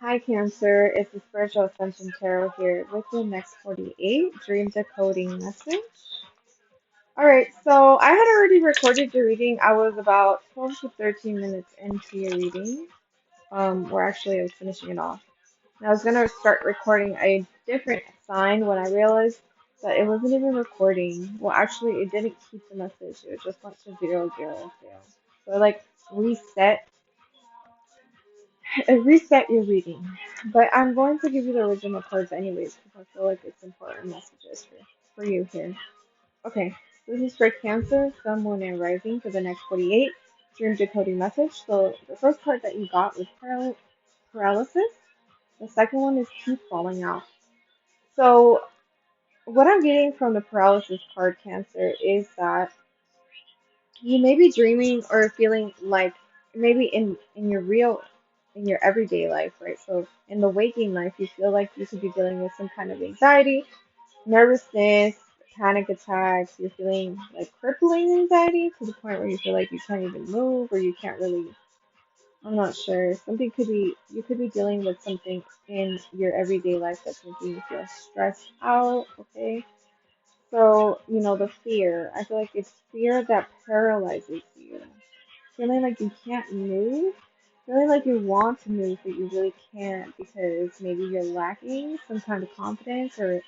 Hi, Cancer. It's the Spiritual Ascension Tarot here with the next 48 Dream Decoding message. All right, so I had already recorded your reading. I was about 12 to 13 minutes into your reading, or actually, I was finishing it off. And I was going to start recording a different sign when I realized that it wasn't even recording. Well, actually, it didn't keep the message, it just went to 000. So, I reset reset your reading. But I'm going to give you the original cards anyways because I feel like it's important messages for you here. Okay, this is for Cancer, Sun, Moon, and Rising for the next 48 Dream Decoding message. So the first card that you got was paralysis. The second one is teeth falling out. So what I'm getting from the paralysis card, Cancer, is that you may be dreaming or feeling like maybe in your everyday life, right? So in the waking life, you feel like you could be dealing with some kind of anxiety, nervousness, panic attacks. You're feeling like crippling anxiety to the point where you feel like you can't even move or you can't really. I'm not sure. Something could be you could be dealing with something in your everyday life that's making you feel stressed out. Okay. So, the fear. I feel like it's fear that paralyzes you. Feeling like you can't move. Feeling like you want to move, but you really can't because maybe you're lacking some kind of confidence or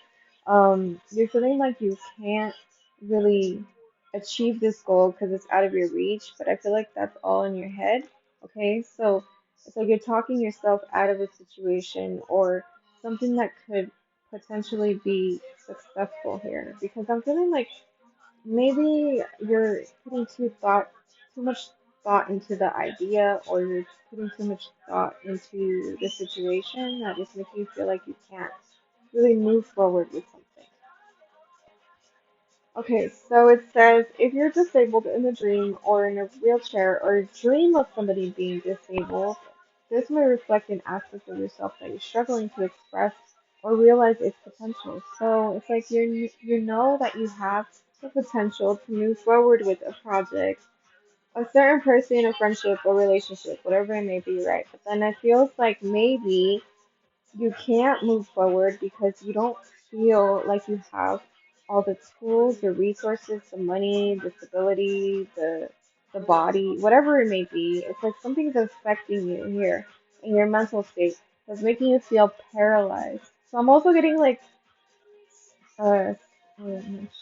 you're feeling like you can't really achieve this goal because it's out of your reach. But I feel like that's all in your head. Okay, so it's like you're talking yourself out of a situation or something that could potentially be successful here because I'm feeling like maybe you're putting too much thought into the idea, or you're putting too much thought into the situation that just makes you feel like you can't really move forward with something. Okay, so it says if you're disabled in a dream or in a wheelchair or dream of somebody being disabled, this may reflect an aspect of yourself that you're struggling to express or realize its potential. So it's like you know that you have the potential to move forward with a project, a certain person, a friendship, a relationship, whatever it may be, right? But then it feels like maybe you can't move forward because you don't feel like you have all the tools, the resources, the money, the stability, the body, whatever it may be. It's like something's affecting you here in your mental state that's making you feel paralyzed. So I'm also getting like uh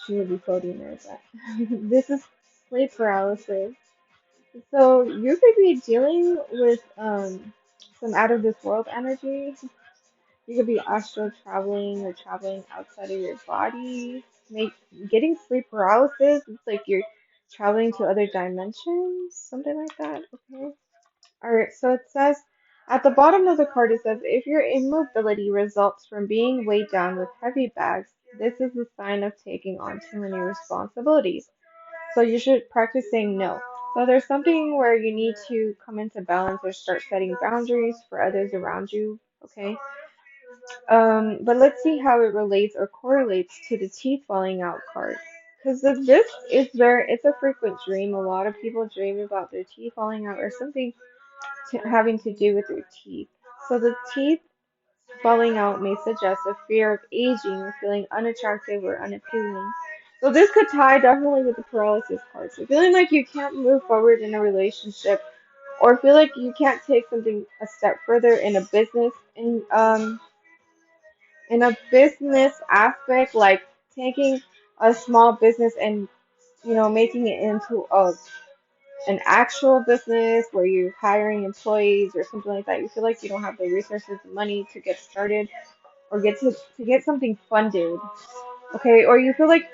she would be quoting there, but this is sleep paralysis. So you could be dealing with some out of this world energy. You could be astral traveling or traveling outside of your body. Make Getting sleep paralysis. It's like you're traveling to other dimensions, something like that. Okay. All right. So it says at the bottom of the card, it says if your immobility results from being weighed down with heavy bags, this is a sign of taking on too many responsibilities. So you should practice saying no. So there's something where you need to come into balance or start setting boundaries for others around you. Okay. But let's see how it relates or correlates to the teeth falling out card. Because this is it's a frequent dream. A lot of people dream about their teeth falling out or something having to do with their teeth. So the teeth falling out may suggest a fear of aging or feeling unattractive or unappealing. So this could tie definitely with the paralysis card. So feeling like you can't move forward in a relationship or feel like you can't take something a step further in a business in a business aspect, like taking a small business and making it into an actual business where you're hiring employees or something like that. You feel like you don't have the resources and money to get started or to get something funded. Okay, or you feel like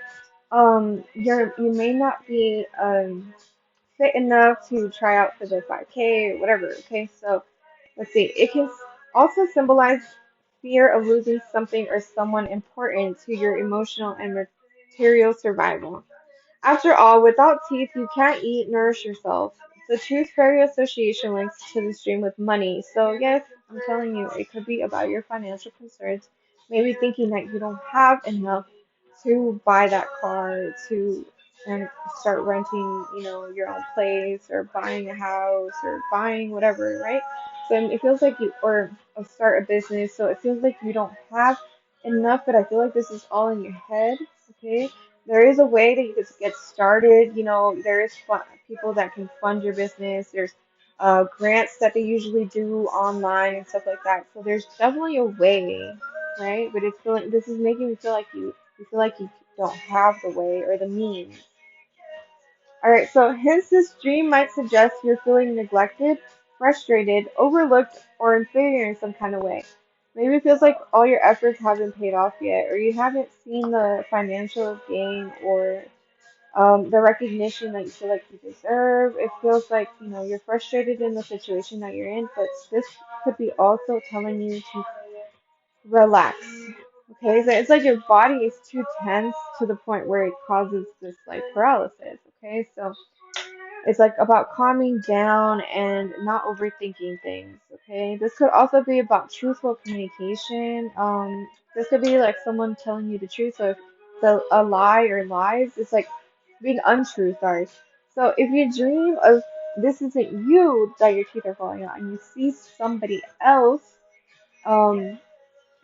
you may not be fit enough to try out for the 5K or whatever. Okay, so let's see. It can also symbolize fear of losing something or someone important to your emotional and material survival. After all, without teeth, you can't eat, nourish yourself. The Tooth Fairy Association links to this dream with money. So, yes, I'm telling you, it could be about your financial concerns. Maybe thinking that you don't have enough to buy that car, to and start renting, your own place or buying a house or buying whatever, right? So it feels like you, or start a business. So it feels like you don't have enough, but I feel like this is all in your head. Okay, there is a way that you could get started. You know, there is people that can fund your business. There's grants that they usually do online and stuff like that. So there's definitely a way, right? But it's feeling this is making me feel like you feel like you don't have the way or the means. All right, so hence this dream might suggest you're feeling neglected, frustrated, overlooked, or inferior in some kind of way. Maybe it feels like all your efforts haven't paid off yet, or you haven't seen the financial gain or the recognition that you feel like you deserve. It feels like, you know, you're frustrated in the situation that you're in, but this could be also telling you to relax. Okay, so it's like your body is too tense to the point where it causes this like paralysis. Okay, so it's like about calming down and not overthinking things. Okay, this could also be about truthful communication. This could be like someone telling you the truth. So if a lie or lies, it's like being untrue. Sorry. So if you dream of this isn't you that your teeth are falling out, and you see somebody else um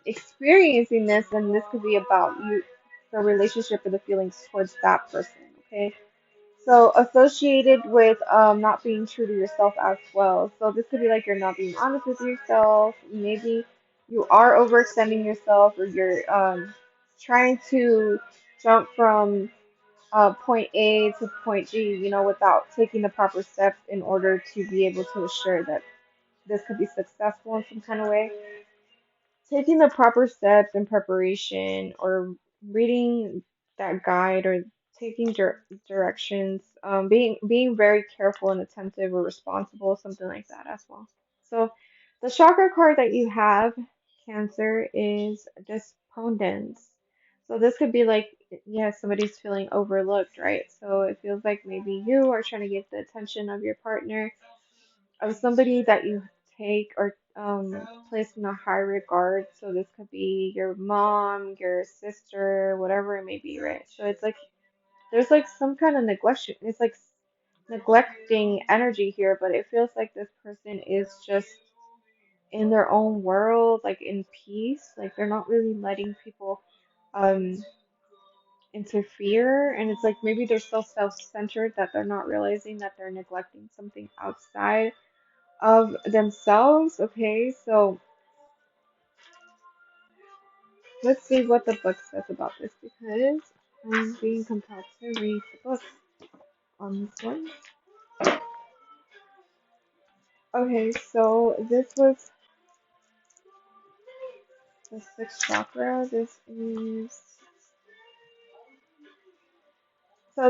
experiencing this, then this could be about you, the relationship or the feelings towards that person. Okay, so associated with not being true to yourself as well. So this could be like you're not being honest with yourself. Maybe you are overextending yourself, or you're trying to jump from point A to point G, you know, without taking the proper steps in order to be able to assure that this could be successful in some kind of way. Taking the proper steps in preparation, or reading that guide, or taking directions, being very careful and attentive or responsible, something like that as well. So the chakra card that you have, Cancer, is despondence. So this could be like, yeah, somebody's feeling overlooked, right? So it feels like maybe you are trying to get the attention of your partner, of somebody that you take or place in a high regard. So this could be your mom, your sister, whatever it may be, right? So it's like there's like some kind of neglection. It's like neglecting energy here, but it feels like this person is just in their own world, like in peace. Like they're not really letting people um interfere, and it's like maybe they're so self-centered that they're not realizing that they're neglecting something outside of themselves. Okay, so let's see what the book says about this, because I'm being compelled to read the book on this one. Okay, so this was the sixth chakra.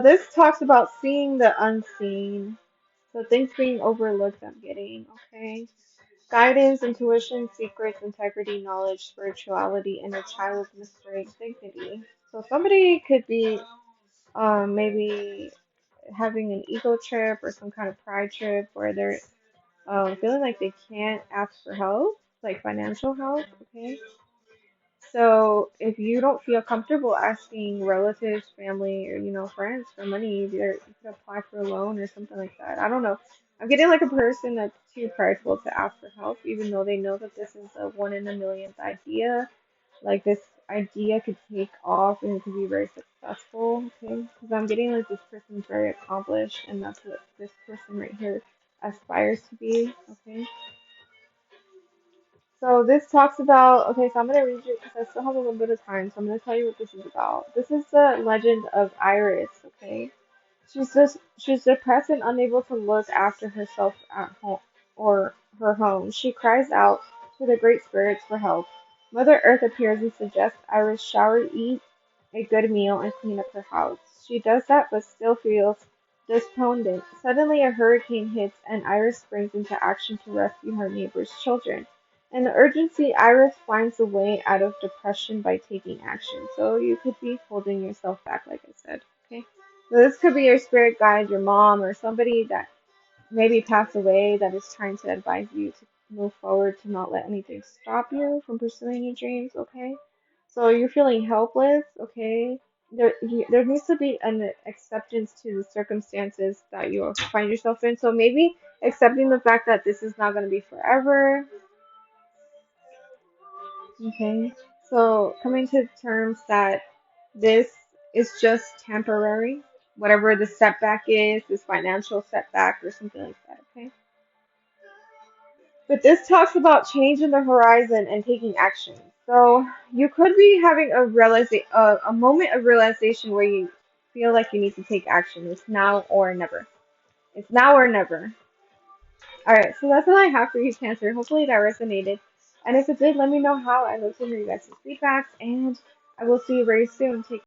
This talks about seeing the unseen. So things being overlooked, I'm getting, okay? Guidance, intuition, secrets, integrity, knowledge, spirituality, inner child, mystery, dignity. So somebody could be maybe having an ego trip or some kind of pride trip where they're feeling like they can't ask for help, like financial help, okay? So if you don't feel comfortable asking relatives, family, or you know, friends for money, you could apply for a loan or something like that. I don't know. I'm getting like a person that's too prideful to ask for help, even though they know that this is a one in a millionth idea. Like this idea could take off and it could be very successful, okay? Because I'm getting like this person's very accomplished, and that's what this person right here aspires to be, okay? So this talks about, okay, so I'm going to read you because I still have a little bit of time, so I'm going to tell you what this is about. This is the legend of Iris, okay? She's depressed and unable to look after herself at home or her home. She cries out to the great spirits for help. Mother Earth appears and suggests Iris shower, eat a good meal, and clean up her house. She does that but still feels despondent. Suddenly a hurricane hits and Iris springs into action to rescue her neighbor's children. In the urgency, Iris finds a way out of depression by taking action. So you could be holding yourself back, like I said. Okay. So this could be your spirit guide, your mom, or somebody that maybe passed away that is trying to advise you to move forward, to not let anything stop you from pursuing your dreams, okay? So you're feeling helpless, okay? There needs to be an acceptance to the circumstances that you find yourself in. So maybe accepting the fact that this is not going to be forever, Okay. So coming to terms that this is just temporary, whatever the setback is, this financial setback or something like that. Okay. But this talks about changing the horizon and taking action. So you could be having a moment of realization where you feel like you need to take action. It's now or never. It's now or never. All right, so that's what I have for you, Cancer. Hopefully that resonated. And if it did, let me know how. I'd love to hear you guys' feedbacks, and I will see you very soon. Take